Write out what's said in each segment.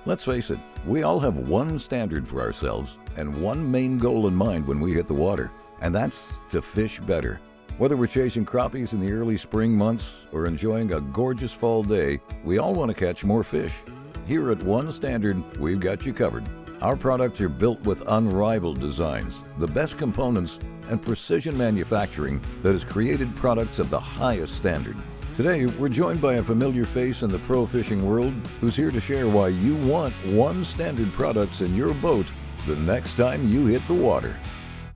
Let's face it, we all have one standard for ourselves and one main goal in mind when we hit the water, and that's to fish better. Whether we're chasing crappies in the early spring months or enjoying a gorgeous fall day, we all want to catch more fish. Here at One Standard, we've got you covered. Our products are built with unrivaled designs, the best components, and precision manufacturing that has created products of the highest standard. Today, we're joined by a familiar face in the pro fishing world who's here to share why you want One Standard products in your boat the next time you hit the water.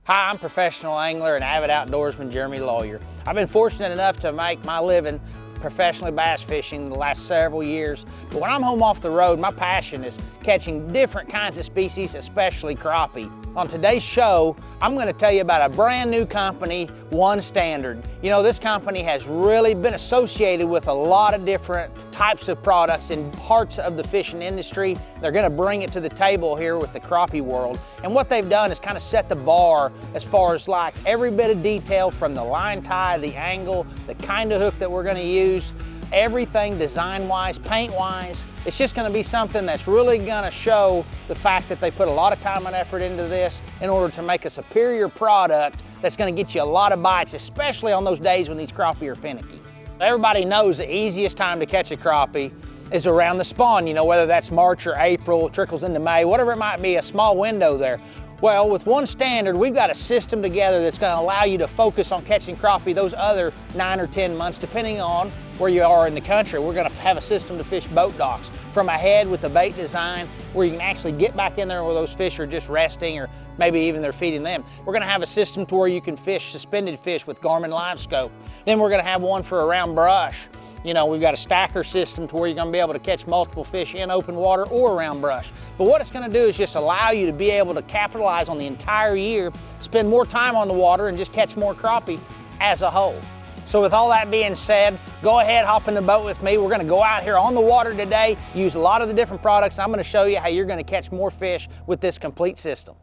Hi, I'm professional angler and avid outdoorsman Jeremy Lawyer. I've been fortunate enough to make my living professionally bass fishing the last several years. But when I'm home off the road, my passion is catching different kinds of species, especially crappie. On today's show, I'm going to tell you about a brand new company, One Standard. You know, this company has really been associated with a lot of different types of products in parts of the fishing industry. They're going to bring it to the table here with the crappie world. And what they've done is kind of set the bar as far as like every bit of detail from the line tie, the angle, the kind of hook that we're going to use, everything design-wise, paint-wise. It's just going to be something that's really going to show the fact that they put a lot of time and effort into this in order to make a superior product that's going to get you a lot of bites, especially on those days when these crappie are finicky. Everybody knows the easiest time to catch a crappie is around the spawn, you know, whether that's March or April, trickles into May, whatever it might be, a small window there. Well, with One Standard, we've got a system together that's going to allow you to focus on catching crappie those other 9 or 10 months, depending on where you are in the country. We're going to have a system to fish boat docks from ahead with the bait design where you can actually get back in there where those fish are just resting or maybe even they're feeding them. We're going to have a system to where you can fish suspended fish with Garmin Live Scope. Then we're going to have one for around brush. You know, we've got a stacker system to where you're going to be able to catch multiple fish in open water or around brush. But what it's going to do is just allow you to be able to capitalize on the entire year, spend more time on the water and just catch more crappie as a whole. So with all that being said, go ahead, hop in the boat with me. We're going to go out here on the water today, use a lot of the different products. I'm going to show you how you're going to catch more fish with this complete system.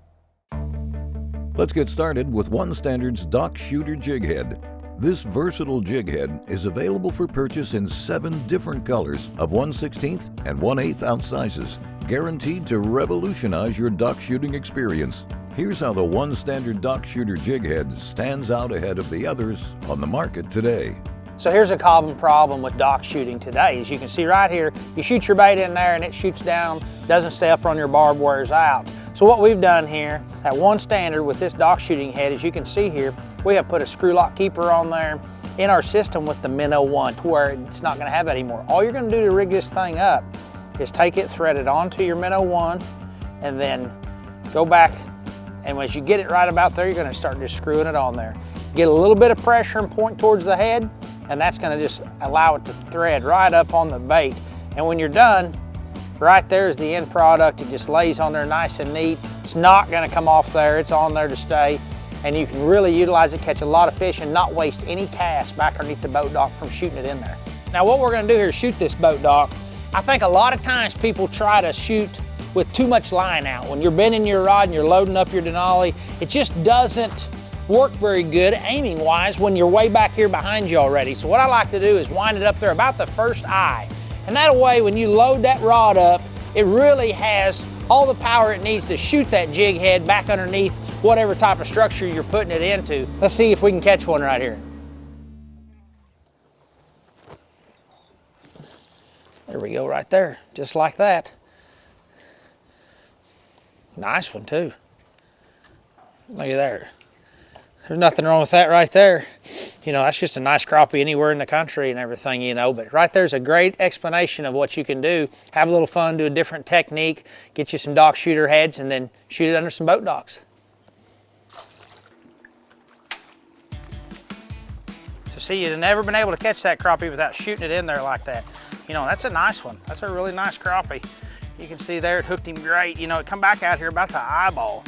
Let's get started with One Standard's Dock Shooter Jighead. This versatile jig head is available for purchase in 7 different colors of 1/16 and 1/8 ounce sizes, guaranteed to revolutionize your dock shooting experience. Here's how the One Standard Dock Shooter Jig Head stands out ahead of the others on the market today. So here's a common problem with dock shooting today. As you can see right here, you shoot your bait in there and it shoots down, doesn't stay up on your barb, wears out. So what we've done here at One Standard with this dock shooting head, as you can see here, we have put a screw lock keeper on there in our system with the Minnow4 to where it's not going to have that anymore. All you're going to do to rig this thing up is take it, thread it onto your Minnow4, and then go back, and as you get it right about there, you're going to start just screwing it on there. Get a little bit of pressure and point towards the head, and that's going to just allow it to thread right up on the bait. And when you're done, right there is the end product. It just lays on there nice and neat. It's not going to come off there. It's on there to stay. And you can really utilize it, catch a lot of fish, and not waste any cast back underneath the boat dock from shooting it in there. Now what we're going to do here is shoot this boat dock. I think a lot of times people try to shoot with too much line out. When you're bending your rod and you're loading up your Denali, it just doesn't work very good aiming wise when you're way back here behind you already. So what I like to do is wind it up there about the first eye. And that way when you load that rod up, it really has all the power it needs to shoot that jig head back underneath whatever type of structure you're putting it into. Let's see if we can catch one right here. There we go right there, just like that. Nice one too. Look at there. There's nothing wrong with that right there. You know, that's just a nice crappie anywhere in the country and everything, you know, but right there's a great explanation of what you can do. Have a little fun, do a different technique, get you some dock shooter heads, and then shoot it under some boat docks. So see, you'd have never been able to catch that crappie without shooting it in there like that. You know, that's a nice one. That's a really nice crappie. You can see there, it hooked him great. You know, it come back out here about the eyeball,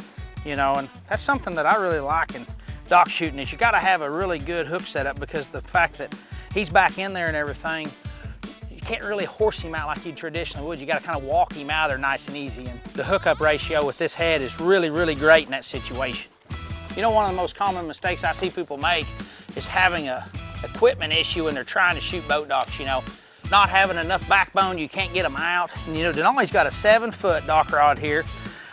you know, and that's something that I really like in dock shooting is you got to have a really good hook setup, because the fact that he's back in there and everything, you can't really horse him out like you traditionally would. You got to kind of walk him out of there nice and easy. And the hookup ratio with this head is really, really great in that situation. You know, one of the most common mistakes I see people make is having a equipment issue when they're trying to shoot boat docks. You know, not having enough backbone, you can't get them out. And you know, Denali's got a 7-foot dock rod here.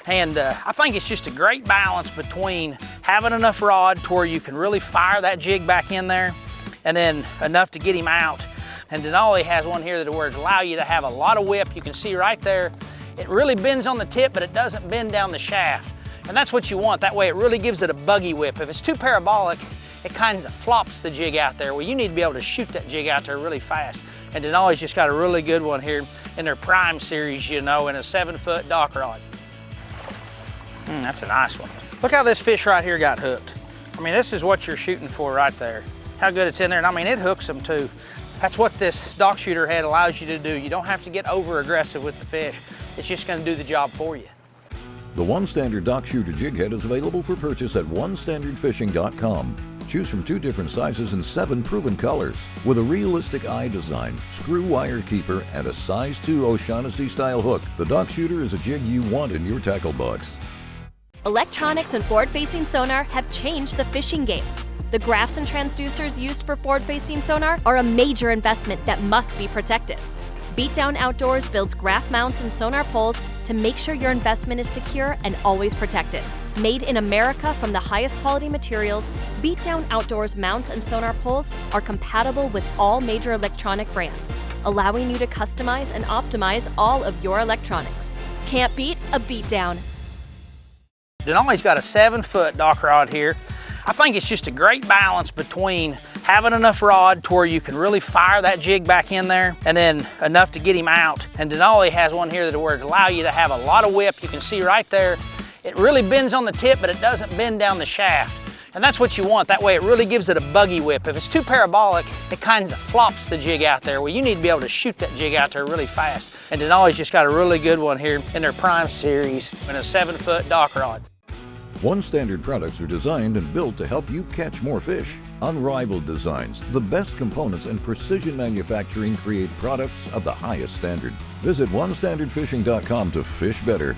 And I think it's just a great balance between having enough rod to where you can really fire that jig back in there, and then enough to get him out. And Denali has one here that will allow you to have a lot of whip. You can see right there, it really bends on the tip, but it doesn't bend down the shaft. And that's what you want. That way it really gives it a buggy whip. If it's too parabolic, it kind of flops the jig out there. Well, you need to be able to shoot that jig out there really fast. And Denali's just got a really good one here in their Prime series, you know, in a 7-foot dock rod. That's a nice one. Look how this fish right here got hooked. I mean, this is what you're shooting for right there. How good it's in there, and I mean, it hooks them too. That's what this dock shooter head allows you to do. You don't have to get over aggressive with the fish. It's just gonna do the job for you. The One Standard Dock Shooter Jig Head is available for purchase at onestandardfishing.com. Choose from 2 different sizes and 7 proven colors. With a realistic eye design, screw wire keeper, and a size 2 O'Shaughnessy style hook, the Dock Shooter is a jig you want in your tackle box. Electronics and forward-facing sonar have changed the fishing game. The graphs and transducers used for forward-facing sonar are a major investment that must be protected. Beatdown Outdoors builds graph mounts and sonar poles to make sure your investment is secure and always protected. Made in America from the highest quality materials, Beatdown Outdoors mounts and sonar poles are compatible with all major electronic brands, allowing you to customize and optimize all of your electronics. Can't beat a beatdown. Denali's got a 7-foot dock rod here. I think it's just a great balance between having enough rod to where you can really fire that jig back in there, and then enough to get him out. And Denali has one here that will allow you to have a lot of whip. You can see right there, it really bends on the tip, but it doesn't bend down the shaft. And that's what you want. That way it really gives it a buggy whip. If it's too parabolic, it kind of flops the jig out there. Well, you need to be able to shoot that jig out there really fast. And Denali's just got a really good one here in their Prime series in a 7-foot dock rod. One Standard products are designed and built to help you catch more fish. Unrivaled designs, the best components, and precision manufacturing create products of the highest standard. Visit onestandardfishing.com to fish better.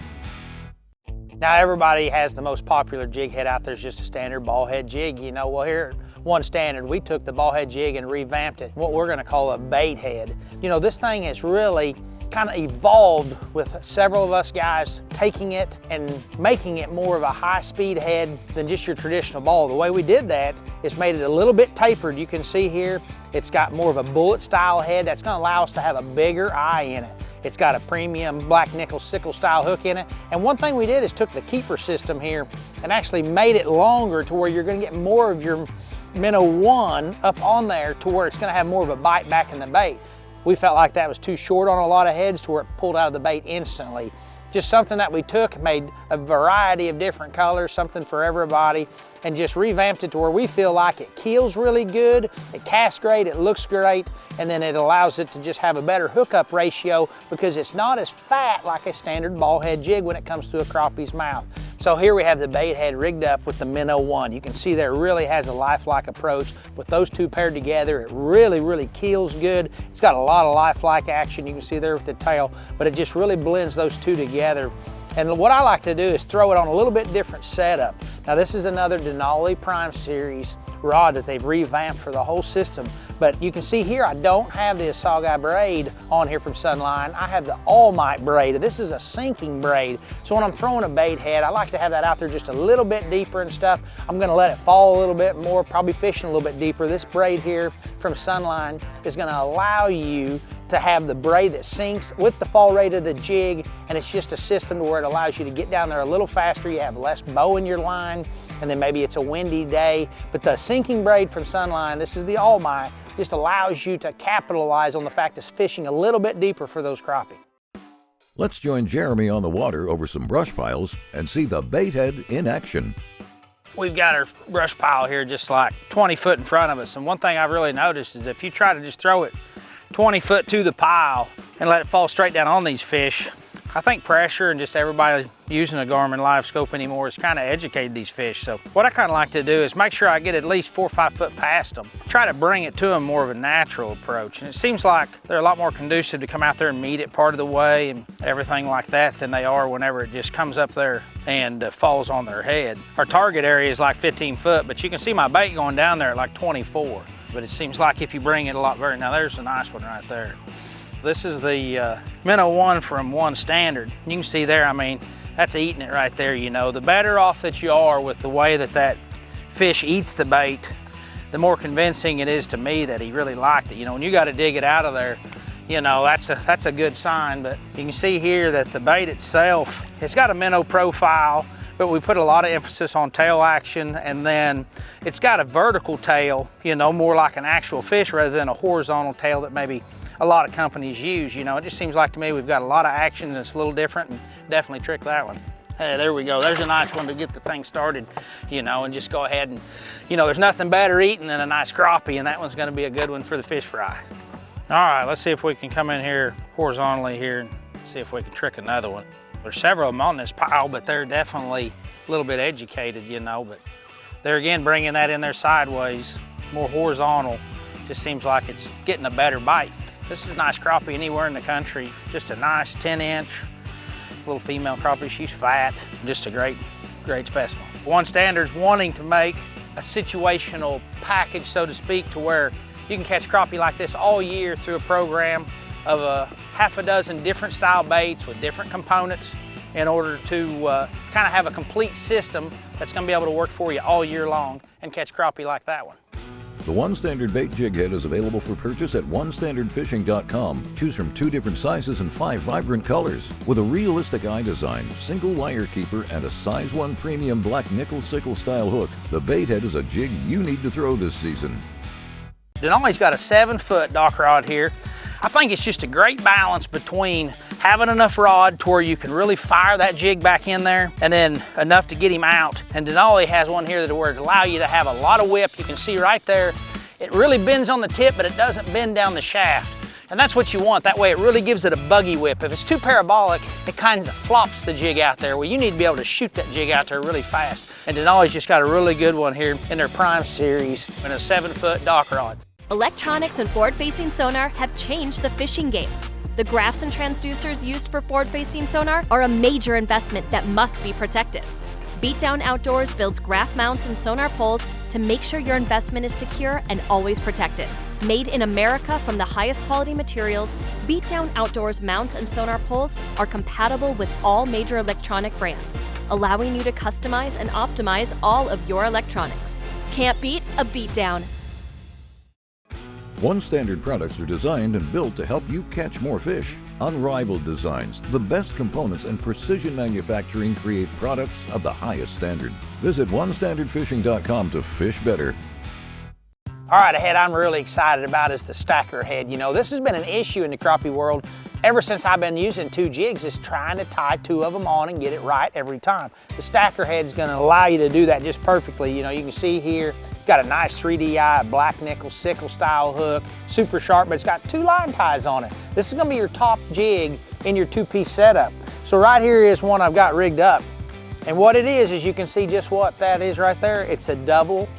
Now everybody has the most popular jig head out there, is just a standard ball head jig. You know, well here at One Standard, we took the ball head jig and revamped it, what we're gonna call a bait head. You know, this thing has really kind of evolved with several of us guys taking it and making it more of a high-speed head than just your traditional ball. The way we did that is made it a little bit tapered. You can see here, it's got more of a bullet style head. That's gonna allow us to have a bigger eye in it. It's got a premium black nickel sickle style hook in it. And one thing we did is took the keeper system here and actually made it longer to where you're gonna get more of your Minnow 1 up on there to where it's gonna have more of a bite back in the bait. We felt like that was too short on a lot of heads to where it pulled out of the bait instantly. Just something that we took, made a variety of different colors, something for everybody, and just revamped it to where we feel like it keels really good, it casts great, it looks great, and then it allows it to just have a better hookup ratio because it's not as fat like a standard ball head jig when it comes to a crappie's mouth. So here we have the bait head rigged up with the Minnow 1. You can see there it really has a lifelike approach. With those two paired together, it really keels good. It's got a lot of lifelike action. You can see there with the tail, but it just really blends those two together. And what I like to do is throw it on a little bit different setup. Now this is another Denali Prime Series rod that they've revamped for the whole system. But you can see here I don't have the Asagi braid on here from Sunline. I have the All Might braid. This is a sinking braid. So when I'm throwing a bait head, I like to have that out there just a little bit deeper and stuff. I'm gonna let it fall a little bit more, probably fishing a little bit deeper. This braid here from Sunline is gonna allow you to have the braid that sinks with the fall rate of the jig, and it's just a system where it allows you to get down there a little faster. You have less bow in your line, and then maybe it's a windy day. But the sinking braid from Sunline, this is the All Might, just allows you to capitalize on the fact it's fishing a little bit deeper for those crappie. Let's join Jeremy on the water over some brush piles and see the bait head in action. We've got our brush pile here just like 20 foot in front of us, and one thing I've really noticed is if you try to just throw it 20 foot to the pile and let it fall straight down on these fish, I think pressure and just everybody using a Garmin live scope anymore has kind of educated these fish. So what I kind of like to do is make sure I get at least 4 or 5 foot past them. Try to bring it to them more of a natural approach. And it seems like they're a lot more conducive to come out there and meet it part of the way and everything like that than they are whenever it just comes up there and falls on their head. Our target area is like 15 foot, but you can see my bait going down there at like 24. But it seems like if you bring it a lot better. Now there's a nice one right there. This is the Minnow4 from One Standard. You can see there, I mean, that's eating it right there, you know. The better off that you are with the way that that fish eats the bait, the more convincing it is to me that he really liked it. You know, when you got to dig it out of there, you know, that's a good sign. But you can see here that the bait itself, it's got a minnow profile, but we put a lot of emphasis on tail action, and then it's got a vertical tail, you know, more like an actual fish rather than a horizontal tail that maybe a lot of companies use. You know, it just seems like to me we've got a lot of action and it's a little different, and definitely trick that one. Hey, there we go. There's a nice one to get the thing started, you know, and just go ahead and, you know, there's nothing better eating than a nice crappie, and that one's gonna be a good one for the fish fry. All right, let's see if we can come in here horizontally here and see if we can trick another one. There's several of them on this pile, but they're definitely a little bit educated, you know, but they're again bringing that in there sideways, more horizontal. Just seems like it's getting a better bite. This is a nice crappie anywhere in the country. Just a nice 10-inch little female crappie. She's fat, just a great specimen. One Standard's wanting to make a situational package, so to speak, to where you can catch crappie like this all year through a program of a half a dozen different style baits with different components in order to kind of have a complete system that's gonna be able to work for you all year long and catch crappie like that one. The One Standard bait Jighead is available for purchase at onestandardfishing.com. Choose from 2 different sizes and 5 vibrant colors. With a realistic eye design, single wire keeper, and a size 1 premium black nickel sickle style hook, the bait head is a jig you need to throw this season. Denali's got a 7-foot dock rod here. I think it's just a great balance between having enough rod to where you can really fire that jig back in there and then enough to get him out. And Denali has one here that will allow you to have a lot of whip. You can see right there, it really bends on the tip, but it doesn't bend down the shaft. And that's what you want. That way it really gives it a buggy whip. If it's too parabolic, it kind of flops the jig out there. Well, you need to be able to shoot that jig out there really fast. And Denali's just got a really good one here in their Prime series and a 7-foot dock rod. Electronics and forward-facing sonar have changed the fishing game. The graphs and transducers used for forward-facing sonar are a major investment that must be protected. Beatdown Outdoors builds graph mounts and sonar poles to make sure your investment is secure and always protected. Made in America from the highest quality materials, Beatdown Outdoors mounts and sonar poles are compatible with all major electronic brands, allowing you to customize and optimize all of your electronics. Can't beat a beatdown. One Standard products are designed and built to help you catch more fish. Unrivaled designs, the best components, and precision manufacturing create products of the highest standard. Visit onestandardfishing.com to fish better. All right, a head I'm really excited about is the stacker head. You know, this has been an issue in the crappie world ever since I've been using 2 jigs, is trying to tie 2 of them on and get it right every time. The stacker head's gonna allow you to do that just perfectly. You know, you can see here, it's got a nice 3D eye, black nickel sickle style hook, super sharp, but it's got 2 line ties on it. This is gonna be your top jig in your 2-piece setup. So right here is one I've got rigged up. And what it is you can see just what that is right there. It's a double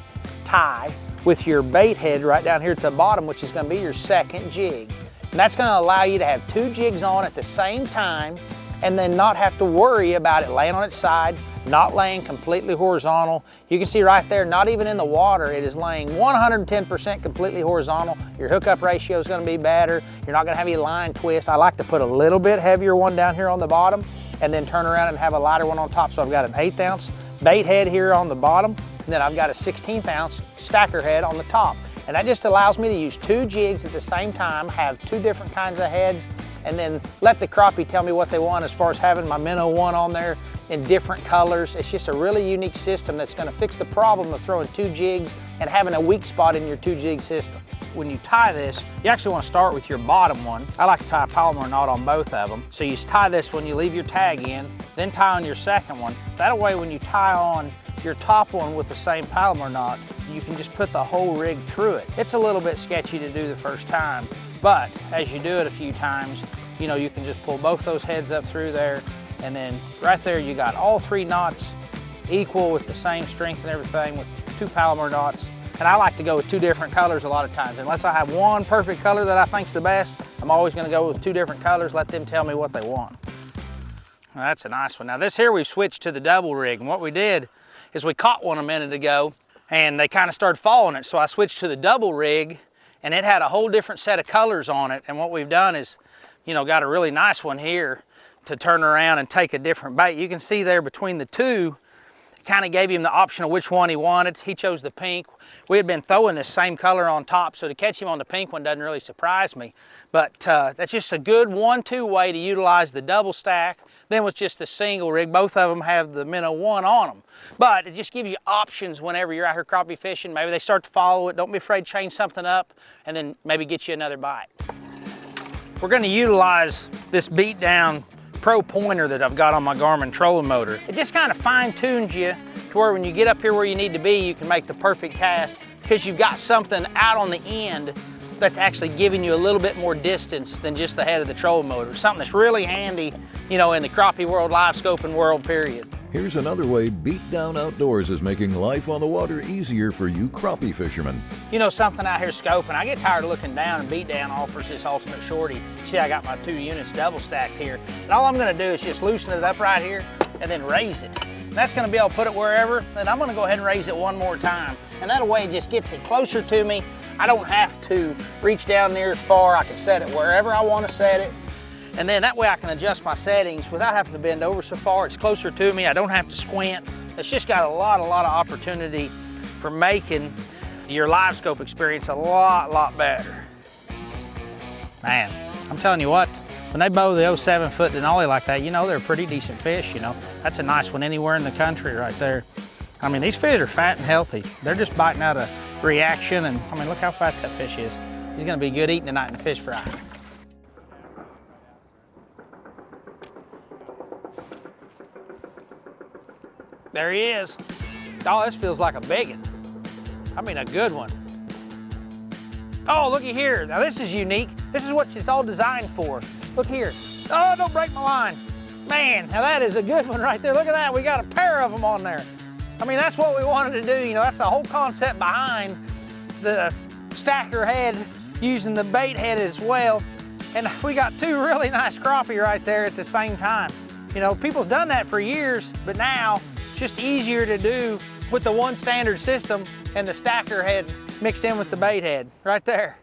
tie with your bait head right down here at the bottom, which is gonna be your second jig. And that's gonna allow you to have 2 jigs on at the same time and then not have to worry about it laying on its side, not laying completely horizontal. You can see right there, not even in the water, it is laying 110% completely horizontal. Your hookup ratio is gonna be better. You're not gonna have any line twist. I like to put a little bit heavier one down here on the bottom and then turn around and have a lighter one on top. So I've got an 1/8 ounce bait head here on the bottom, and then I've got a 1/16 ounce stacker head on the top. And that just allows me to use 2 jigs at the same time, have 2 different kinds of heads, and then let the crappie tell me what they want as far as having my Minnow4 on there in different colors. It's just a really unique system that's gonna fix the problem of throwing 2 jigs and having a weak spot in your 2 jig system. When you tie this, you actually wanna start with your bottom one. I like to tie a Palomar knot on both of them. So you tie this one, you leave your tag in, then tie on your second one. That way when you tie on your top one with the same Palomar knot, you can just put the whole rig through it. It's a little bit sketchy to do the first time, but as you do it a few times, you know, you can just pull both those heads up through there, and then right there you got all 3 knots equal with the same strength and everything with 2 Palomar knots. And I like to go with 2 different colors a lot of times. Unless I have one perfect color that I think's the best, I'm always gonna go with 2 different colors, let them tell me what they want. Well, that's a nice one. Now this here we've switched to the double rig, and what we did is we caught one a minute ago and they kind of started following it. So I switched to the double rig and it had a whole different set of colors on it. And what we've done is, you know, got a really nice one here to turn around and take a different bait. You can see there between the 2, kind of gave him the option of which one he wanted. He chose the pink. We had been throwing this same color on top, so to catch him on the pink one doesn't really surprise me. But that's just a good 1-2 way to utilize the double stack. Then with just the single rig, both of them have the Minnow4 on them. But it just gives you options whenever you're out here crappie fishing. Maybe they start to follow it. Don't be afraid to change something up and then maybe get you another bite. We're going to utilize this beat down Pro pointer that I've got on my Garmin trolling motor. It just kind of fine tunes you to where when you get up here where you need to be, you can make the perfect cast because you've got something out on the end that's actually giving you a little bit more distance than just the head of the trolling motor. Something that's really handy, you know, in the crappie world, live scoping world, period. Here's another way Beat Down Outdoors is making life on the water easier for you crappie fishermen. You know, something out here scoping, I get tired of looking down, and Beat Down offers this ultimate shorty. See, I got my 2 units double stacked here. And all I'm gonna do is just loosen it up right here and then raise it. And that's gonna be able to put it wherever. Then I'm gonna go ahead and raise it one more time. And that way it just gets it closer to me. I don't have to reach down near as far. I can set it wherever I wanna set it. And then that way I can adjust my settings without having to bend over so far. It's closer to me, I don't have to squint. It's just got a lot of opportunity for making your live scope experience a lot better. Man, I'm telling you what, when they bow the 7-foot Denali like that, you know they're a pretty decent fish, you know. That's a nice one anywhere in the country right there. I mean, these fish are fat and healthy. They're just biting out a reaction, and I mean, look how fat that fish is. He's gonna be good eating tonight in the fish fry. There he is. Oh, this feels like a big one. I mean, a good one. Oh, looky here. Now this is unique. This is what it's all designed for. Look here. Oh, don't break my line. Man, now that is a good one right there. Look at that. We got a pair of them on there. I mean, that's what we wanted to do. You know, that's the whole concept behind the stacker head, using the bait head as well. And we got 2 really nice crappie right there at the same time. You know, people's done that for years, but now it's just easier to do with the one standard system and the stacker head mixed in with the bait head right there.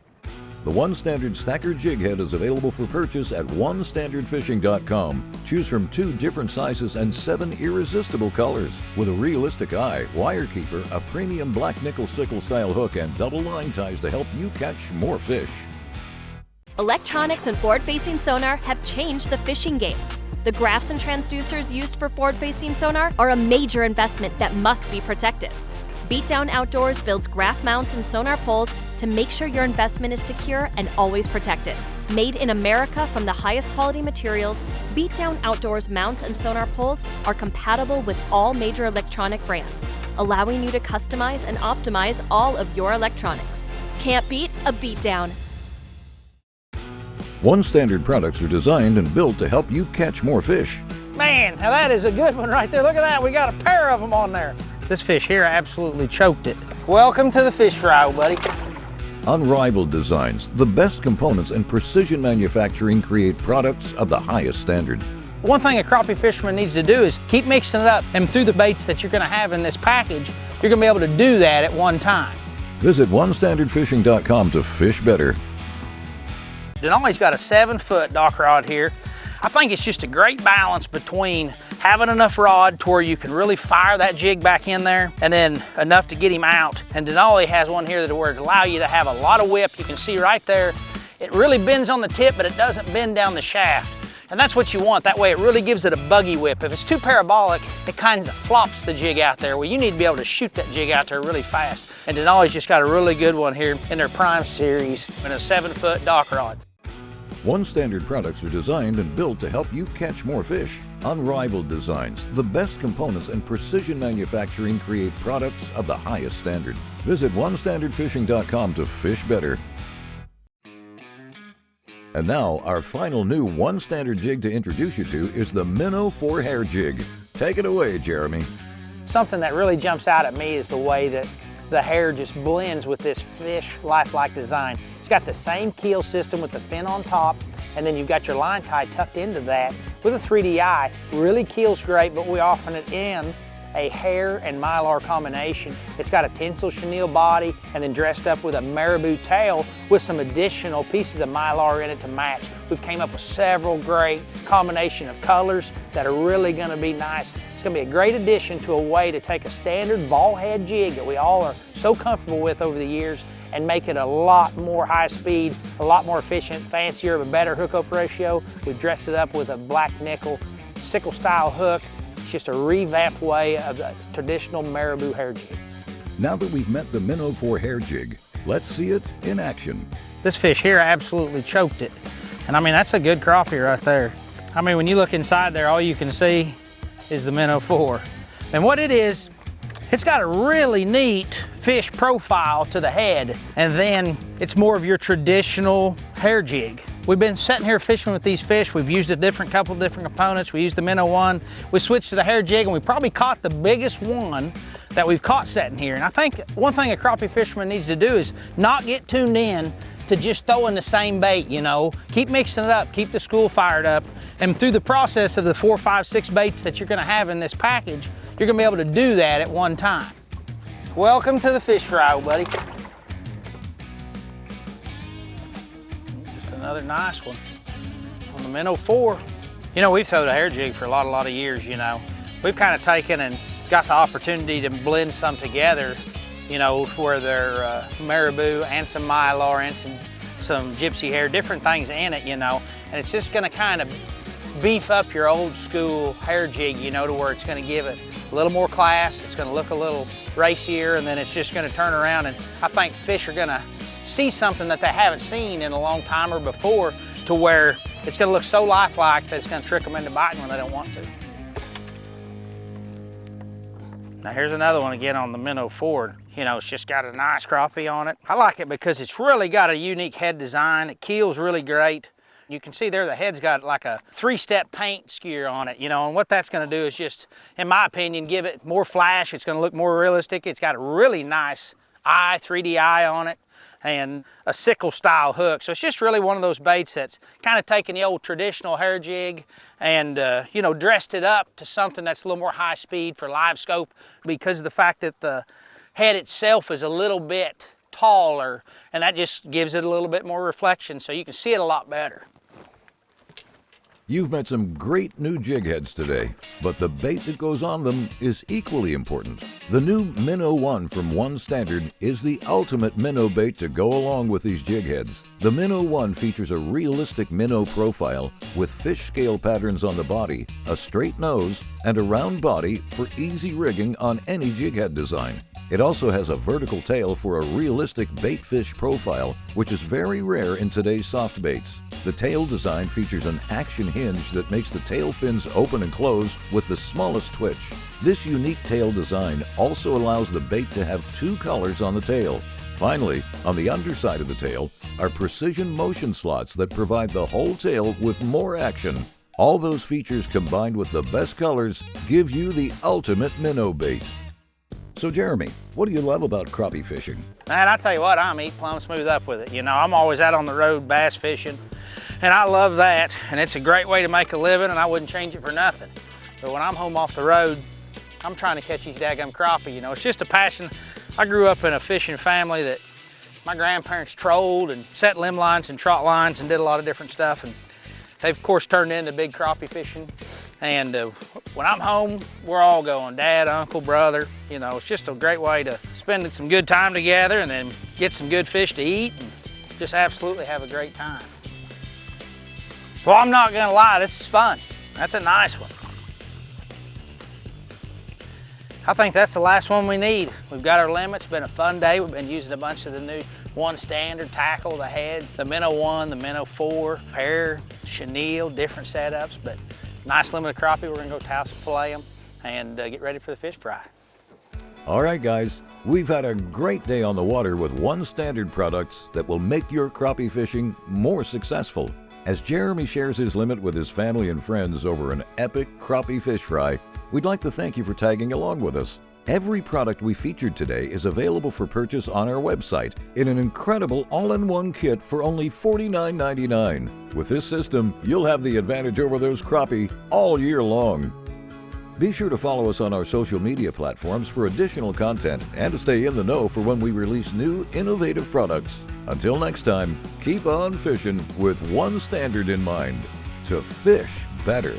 The One Standard Stacker Jig Head is available for purchase at onestandardfishing.com. Choose from 2 different sizes and 7 irresistible colors. With a realistic eye, wire keeper, a premium black nickel sickle style hook, and double line ties to help you catch more fish. Electronics and forward-facing sonar have changed the fishing game. The graphs and transducers used for forward-facing sonar are a major investment that must be protected. Beatdown Outdoors builds graph mounts and sonar poles to make sure your investment is secure and always protected. Made in America from the highest quality materials, Beatdown Outdoors mounts and sonar poles are compatible with all major electronic brands, allowing you to customize and optimize all of your electronics. Can't beat a Beatdown. One Standard products are designed and built to help you catch more fish. Man, now that is a good one right there. Look at that, we got a pair of them on there. This fish here absolutely choked it. Welcome to the fish fry, buddy. Unrivaled designs, the best components, and precision manufacturing create products of the highest standard. One thing a crappie fisherman needs to do is keep mixing it up, and through the baits that you're gonna have in this package, you're gonna be able to do that at one time. Visit onestandardfishing.com to fish better. Denali's got a 7-foot dock rod here. I think it's just a great balance between having enough rod to where you can really fire that jig back in there and then enough to get him out. And Denali has one here that will allow you to have a lot of whip. You can see right there, it really bends on the tip, but it doesn't bend down the shaft. And that's what you want. That way it really gives it a buggy whip. If it's too parabolic, it kind of flops the jig out there. Well, you need to be able to shoot that jig out there really fast. And Denali's just got a really good one here in their Prime series and a 7-foot dock rod. One Standard products are designed and built to help you catch more fish. Unrivaled designs, the best components, and precision manufacturing create products of the highest standard. Visit onestandardfishing.com to fish better. And now, our final new one standard jig to introduce you to is the Minnow4 Hair Jig. Take it away, Jeremy. Something that really jumps out at me is the way that the hair just blends with this fish lifelike design. It's got the same keel system with the fin on top, and then you've got your line tie tucked into that with a 3D eye. Really keels great, but we often it in a hair and mylar combination. It's got a tinsel chenille body and then dressed up with a marabou tail with some additional pieces of mylar in it to match. We've came up with several great combination of colors that are really gonna be nice. It's gonna be a great addition to a way to take a standard ball head jig that we all are so comfortable with over the years and make it a lot more high speed, a lot more efficient, fancier, a better hookup ratio. We've dressed it up with a black nickel sickle style hook. It's just a revamped way of the traditional marabou hair jig. Now that we've met the Minnow4 Hair Jig, let's see it in action. This fish here absolutely choked it. And I mean, that's a good crappie right there. I mean, when you look inside there, all you can see is the Minnow4. And what it is, it's got a really neat fish profile to the head, and then it's more of your traditional hair jig. We've been sitting here fishing with these fish. We've used a couple different components. We used the Minnow1. We switched to the hair jig, and we probably caught the biggest one that we've caught sitting here. And I think one thing a crappie fisherman needs to do is not get tuned in to just throwing the same bait, you know. Keep mixing it up, keep the school fired up, and through the process of the 4, 5, 6 baits that you're gonna have in this package, you're gonna be able to do that at one time. Welcome to the fish fry, old buddy. Just another nice one on the Minnow4. You know, we've thrown a hair jig for a lot of years, you know. We've kind of taken and got the opportunity to blend some together, you know, where they're marabou and some mylar and some gypsy hair, different things in it, you know. And it's just gonna kind of beef up your old school hair jig, you know, to where it's gonna give it a little more class, it's gonna look a little racier, and then it's just gonna turn around, and I think fish are gonna see something that they haven't seen in a long time or before, to where it's gonna look so lifelike that it's gonna trick them into biting when they don't want to. Now here's another one again on the Minnow4. You know, it's just got a nice crappie on it. I like it because it's really got a unique head design. It keels really great. You can see there the head's got like a 3-step paint skewer on it, you know, and what that's gonna do is just, in my opinion, give it more flash. It's gonna look more realistic. It's got a really nice eye, 3D eye on it, and a sickle style hook. So it's just really one of those baits that's kind of taken the old traditional hair jig and, you know, dressed it up to something that's a little more high speed for live scope, because of the fact that the head itself is a little bit taller, and that just gives it a little bit more reflection so you can see it a lot better. You've met some great new jig heads today, but the bait that goes on them is equally important. The new Minnow1 from One Standard is the ultimate minnow bait to go along with these jig heads. The Minnow1 features a realistic minnow profile with fish scale patterns on the body, a straight nose, and a round body for easy rigging on any jig head design. It also has a vertical tail for a realistic bait fish profile, which is very rare in today's soft baits. The tail design features an action hinge that makes the tail fins open and close with the smallest twitch. This unique tail design also allows the bait to have 2 colors on the tail. Finally, on the underside of the tail are precision motion slots that provide the whole tail with more action. All those features combined with the best colors give you the ultimate minnow bait. So Jeremy, what do you love about crappie fishing? Man, I tell you what, I'm eat plumb smooth up with it. You know, I'm always out on the road bass fishing, and I love that, and it's a great way to make a living, and I wouldn't change it for nothing. But when I'm home off the road, I'm trying to catch these daggum crappie, you know. It's just a passion. I grew up in a fishing family that my grandparents trolled and set limb lines and trot lines and did a lot of different stuff, and they've of course turned into big crappie fishing. And when I'm home, we're all going, dad, uncle, brother. You know, it's just a great way to spend some good time together and then get some good fish to eat and just absolutely have a great time. Well, I'm not gonna lie, this is fun. That's a nice one. I think that's the last one we need. We've got our limit. It's been a fun day. We've been using a bunch of the new One Standard tackle, the heads, the Minnow1, the Minnow4, hair, chenille, different setups, but nice limited crappie. We're gonna go toss and fillet them and get ready for the fish fry. All right, guys, we've had a great day on the water with One Standard products that will make your crappie fishing more successful. As Jeremy shares his limit with his family and friends over an epic crappie fish fry, we'd like to thank you for tagging along with us. Every product we featured today is available for purchase on our website in an incredible all-in-one kit for only $49.99. With this system, you'll have the advantage over those crappie all year long. Be sure to follow us on our social media platforms for additional content and to stay in the know for when we release new, innovative products. Until next time, keep on fishing with one standard in mind: to fish better.